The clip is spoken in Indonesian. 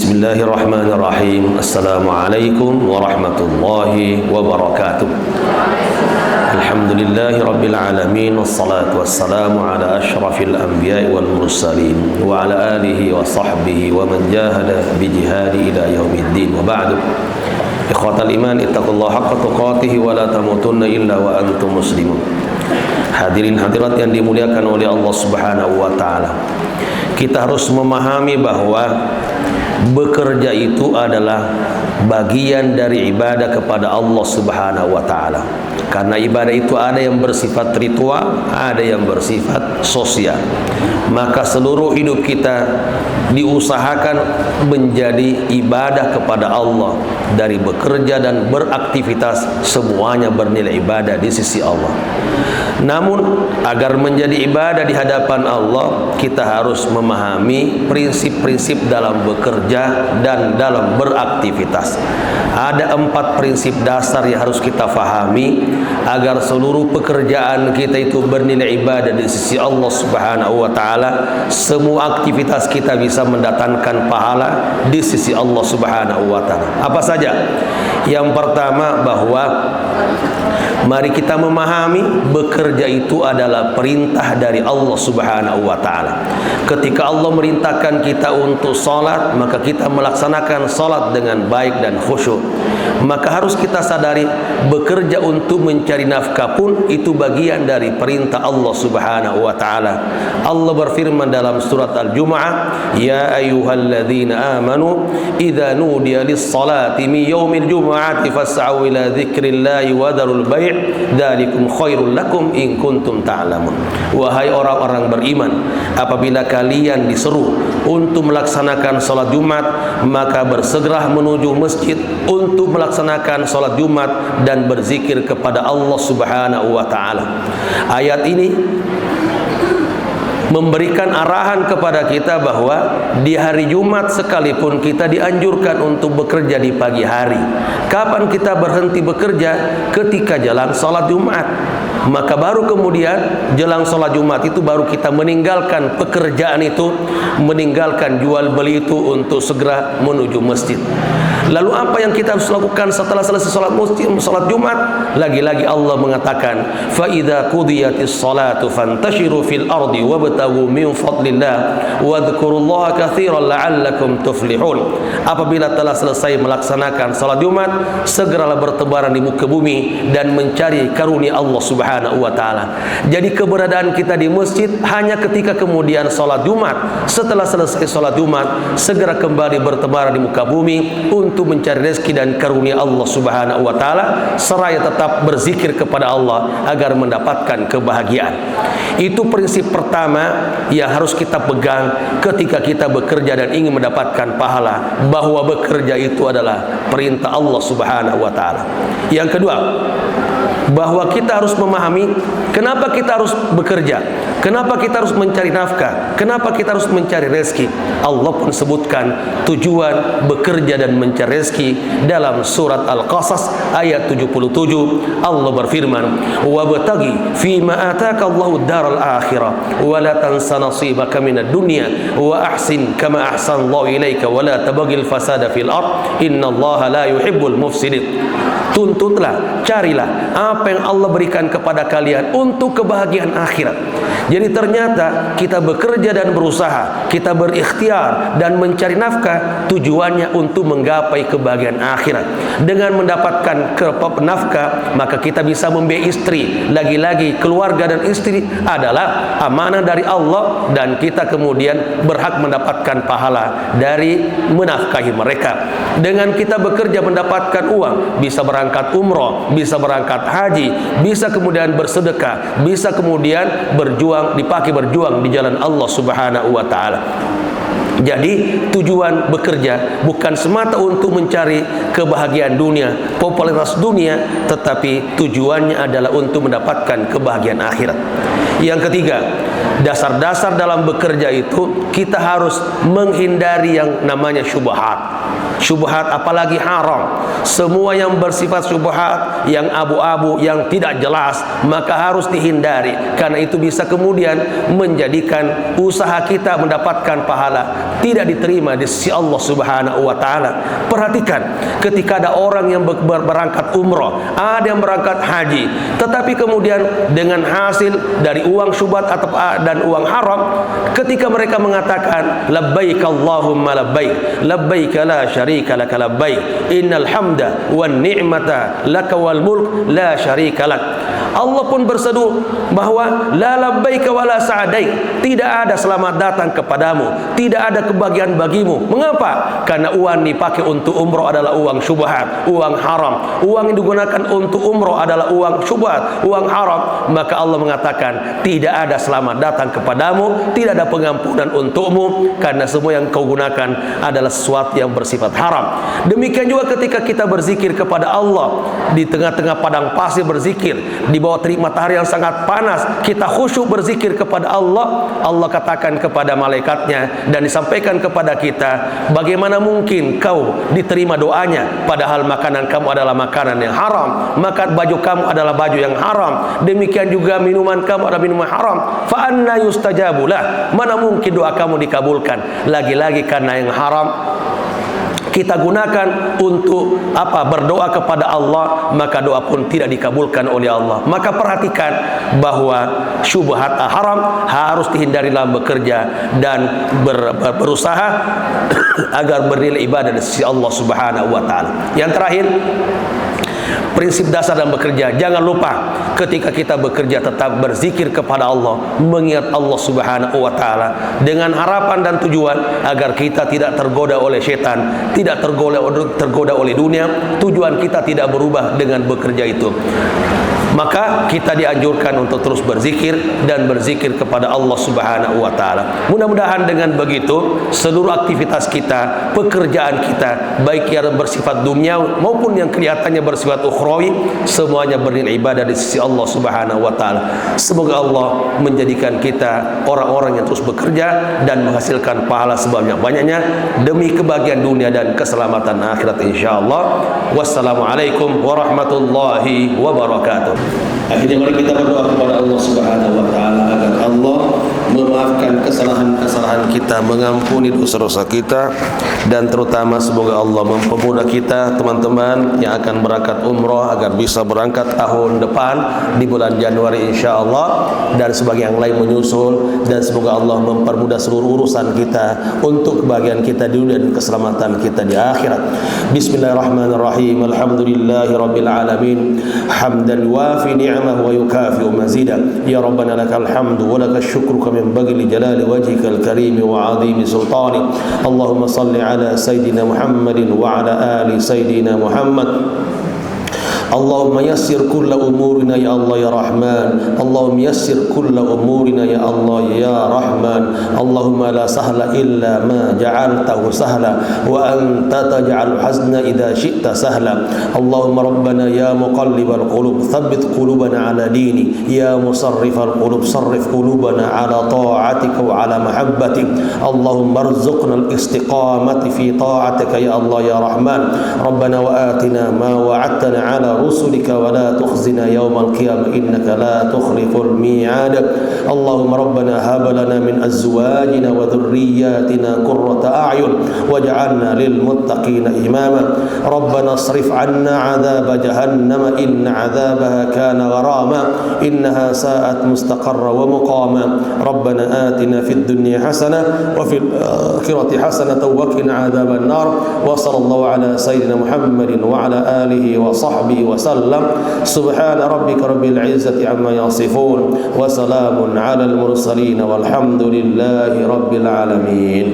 Bismillahirrahmanirrahim. Assalamualaikum warahmatullahi wabarakatuh. Alhamdulillahi rabbil alamin. Wassalatu wassalamu ala ashrafil anbiya'i wal mursalin wa ala alihi wa sahbihi wa man jahada bijihadi ila yaumiddin. Wa ba'du. Ikhwatal iman, ittaqullaha haqqa tuqatih wa la tamutunna illa wa antum muslimun. Hadirin hadirat yang dimuliakan oleh Allah Subhanahu wa taala. Kita harus memahami bahwa bekerja itu adalah bagian dari ibadah kepada Allah Subhanahu wa taala. Karena ibadah itu ada yang bersifat ritual, ada yang bersifat sosial. Maka seluruh hidup kita diusahakan menjadi ibadah kepada Allah. Dari bekerja dan beraktivitas, semuanya bernilai ibadah di sisi Allah. Namun agar menjadi ibadah di hadapan Allah, kita harus memahami prinsip-prinsip dalam bekerja dan dalam beraktivitas. Ada 4 prinsip dasar yang harus kita fahami agar seluruh pekerjaan kita itu bernilai ibadah di sisi Allah Subhanahu wa taala. Semua aktivitas kita bisa mendatangkan pahala di sisi Allah Subhanahu wa taala. Apa saja? Yang pertama, bahwa mari kita memahami bekerja itu adalah perintah dari Allah Subhanahu wa taala. Ketika Allah merintahkan kita untuk salat, maka kita melaksanakan salat dengan baik dan khusyuk. Maka harus kita sadari bekerja untuk mencari nafkah pun itu bagian dari perintah Allah Subhanahu wa taala. Allah berfirman dalam surat Al-Jumu'ah, "Ya ayyuhalladzina amanu idza nudiya lis-salati min yaumil jumu'ati fas'au ila dzikrillahi wa dharul bai'. Dzalikum khairul lakum in kuntum ta'lamun." Wahai orang-orang beriman, apabila kalian diseru untuk melaksanakan salat Jumat, maka bersegeralah menuju masjid untuk melaksanakan salat Jumat dan berzikir kepada Allah Subhanahu wa taala. Ayat ini memberikan arahan kepada kita bahwa di hari Jumat sekalipun kita dianjurkan untuk bekerja di pagi hari. Kapan kita berhenti bekerja? Ketika jelang salat Jumat. Maka baru kemudian jelang salat Jumat itu baru kita meninggalkan pekerjaan itu, meninggalkan jual beli itu untuk segera menuju masjid. Lalu apa yang kita harus lakukan setelah selesai salat Jumat? Lagi-lagi Allah mengatakan, "Fa idza qudiyatis salatu fantashiru fil ardi wabtaghu min fadlillah wadhkurullaha katsiran la'allakum tuflihun." Apabila telah selesai melaksanakan salat Jumat, segeralah bertebaran di muka bumi dan mencari karunia Allah Subhanahu wa taala. Jadi keberadaan kita di masjid hanya ketika kemudian salat Jumat. Setelah selesai salat Jumat, segera kembali bertebaran di muka bumi untuk mencari rezeki dan karunia Allah Subhanahu wa taala, seraya tetap berzikir kepada Allah agar mendapatkan kebahagiaan. Itu prinsip pertama yang harus kita pegang ketika kita bekerja dan ingin mendapatkan pahala, bahwa bekerja itu adalah perintah Allah Subhanahu wa taala. Yang kedua, bahwa kita harus memahami kenapa kita harus bekerja, kenapa kita harus mencari nafkah, kenapa kita harus mencari rezeki. Allah pun sebutkan tujuan bekerja dan mencari rezeki dalam surat Al-Qasas ayat 77. Allah berfirman, "Wabtaghi fima ataka Allahu daral akhirah wa la tansa nasibaka minad dunya wa ahsin kama ahsanallahu ilaika wa la tabghil fasada fil ard innallaha la yuhibbul mufsidin." Tuntutlah, carilah apa yang Allah berikan kepada kalian untuk kebahagiaan akhirat. Jadi ternyata kita bekerja dan berusaha, kita berikhtiar dan mencari nafkah, tujuannya untuk menggapai kebahagiaan akhirat. Dengan mendapatkan nafkah, maka kita bisa membiayai istri. Lagi-lagi keluarga dan istri adalah amanah dari Allah, dan kita kemudian berhak mendapatkan pahala dari menafkahi mereka. Dengan kita bekerja mendapatkan uang, bisa berangkat umroh, bisa berangkat haji, bisa kemudian bersedekah, bisa kemudian dipakai berjuang di jalan Allah Subhanahu wa taala. Jadi tujuan bekerja bukan semata untuk mencari kebahagiaan dunia, popularitas dunia, tetapi tujuannya adalah untuk mendapatkan kebahagiaan akhirat. Yang ketiga, dasar-dasar dalam bekerja itu kita harus menghindari yang namanya syubhat. Syubhat apalagi haram. Semua yang bersifat syubhat, yang abu-abu, yang tidak jelas, maka harus dihindari. Karena itu bisa kemudian menjadikan usaha kita mendapatkan pahala tidak diterima di sisi Allah Subhanahu wa taala. Perhatikan, ketika ada orang yang berangkat umroh, ada yang berangkat haji, tetapi kemudian dengan hasil dari uang syubhat atau dan uang haram, ketika mereka mengatakan labbaik Allahumma labbaik, labbaik la syarika lak labbaik, innal hamda wan ni'mata lak wal mulk la syarika lak. Allah pun berseru bahwa la labbaika wala sa'daik, tidak ada selamat datang kepadamu, tidak ada kebahagiaan bagimu. Mengapa? Karena uang dipakai untuk umroh adalah uang syubhat, uang haram. Uang yang digunakan untuk umroh adalah uang syubhat, uang haram. Maka Allah mengatakan tidak ada selamat datang kepadamu, tidak ada pengampunan untukmu, karena semua yang kau gunakan adalah sesuatu yang bersifat haram. Demikian juga ketika kita berzikir kepada Allah di tengah-tengah padang pasir, berzikir di bawah terik matahari yang sangat panas, kita khusyuk berzikir kepada Allah. Allah katakan kepada malaikatnya dan disampaikan kepada kita, bagaimana mungkin kau diterima doanya padahal makanan kamu adalah makanan yang haram, maka baju kamu adalah baju yang haram, demikian juga minuman kamu adalah minuman haram. Fa anna yustajabulah, mana mungkin doa kamu dikabulkan? Lagi-lagi karena yang haram kita gunakan untuk apa? Berdoa kepada Allah, maka doa pun tidak dikabulkan oleh Allah. Maka perhatikan bahwa syubhat haram harus dihindari dalam bekerja dan berusaha agar bernilai ibadah di sisi Allah Subhanahu wa taala. Yang terakhir, prinsip dasar dalam bekerja, jangan lupa ketika kita bekerja tetap berzikir kepada Allah, mengingat Allah Subhanahu wa taala dengan harapan dan tujuan agar kita tidak tergoda oleh setan, tidak tergoda oleh dunia. Tujuan kita tidak berubah dengan bekerja itu. Maka kita dianjurkan untuk terus berzikir dan berzikir kepada Allah Subhanahu wa taala. Mudah-mudahan dengan begitu seluruh aktivitas kita, pekerjaan kita, baik yang bersifat dunia maupun yang kelihatannya bersifat ukhrawi, semuanya bernilai ibadah di sisi Allah Subhanahu wa taala. Semoga Allah menjadikan kita orang-orang yang terus bekerja dan menghasilkan pahala sebanyak-banyaknya demi kebahagiaan dunia dan keselamatan akhirat insyaallah. Wassalamualaikum warahmatullahi wabarakatuh. Akhirnya mari kita berdoa kepada Allah Subhanahu wa taala agar Allah memaafkan kesalahan-kesalahan kita, mengampuni dosa-dosa kita, dan terutama semoga Allah mempermudah kita teman-teman yang akan berangkat umroh agar bisa berangkat tahun depan di bulan Januari insyaallah, dan sebagai yang lain menyusul, dan semoga Allah mempermudah seluruh urusan kita untuk kebahagiaan kita di dunia dan keselamatan kita di akhirat. Bismillahirrahmanirrahim. Alhamdulillahirabbil alamin. Hamdan yuafi ni'amahu wa yukafi'u mazida. Ya Rabbana lakal hamdu wa lakal syukru kama yanbaghi li jalali wajhikal karim wa 'azimi sultani. Allahumma salli ala sayyidina Muhammadin wa ala ali sayyidina Muhammad. Allahumma yassir kulla umurina ya Allah ya Rahman. Allahumma yassir kulla umurina ya Allah ya Rahman. Allahumma la sahla illa ma ja'altahu sahla wa anta taj'al hazna idha syi'ta sahla. Allahumma rabbana ya muqallibal qulub thabbit qulubana ala dini, ya musarrifal qulub sarrif qulubana ala ta'atika wa ala mahabbatik. Allahumma arzuqna al-istiqamati fi ta'atika ya Allah ya Rahman. Rabbana wa atina ma wa'adtana ala rusulika wa la tukhzina yawmal qiyamah innaka la tukhliful mi'ad. Allahumma rabbana hab lana min azwajina wa dhurriyyatina qurrata a'yun waj'alna lil muttaqina imama. Rabbana asrif 'anna 'adzaba jahannam inna 'adzabaha kana gharama innaha sa'at mustaqarra wa muqama. Rabbana atina fid dunya hasanah wa fil akhirati hasanah wa qina 'adzaban nar. Wa sallallahu ala sayyidina Muhammadin wa ala alihi wa sahbihi وسلم. سبحان ربك رب العزة عما يصفون وسلام على المرسلين والحمد لله رب العالمين.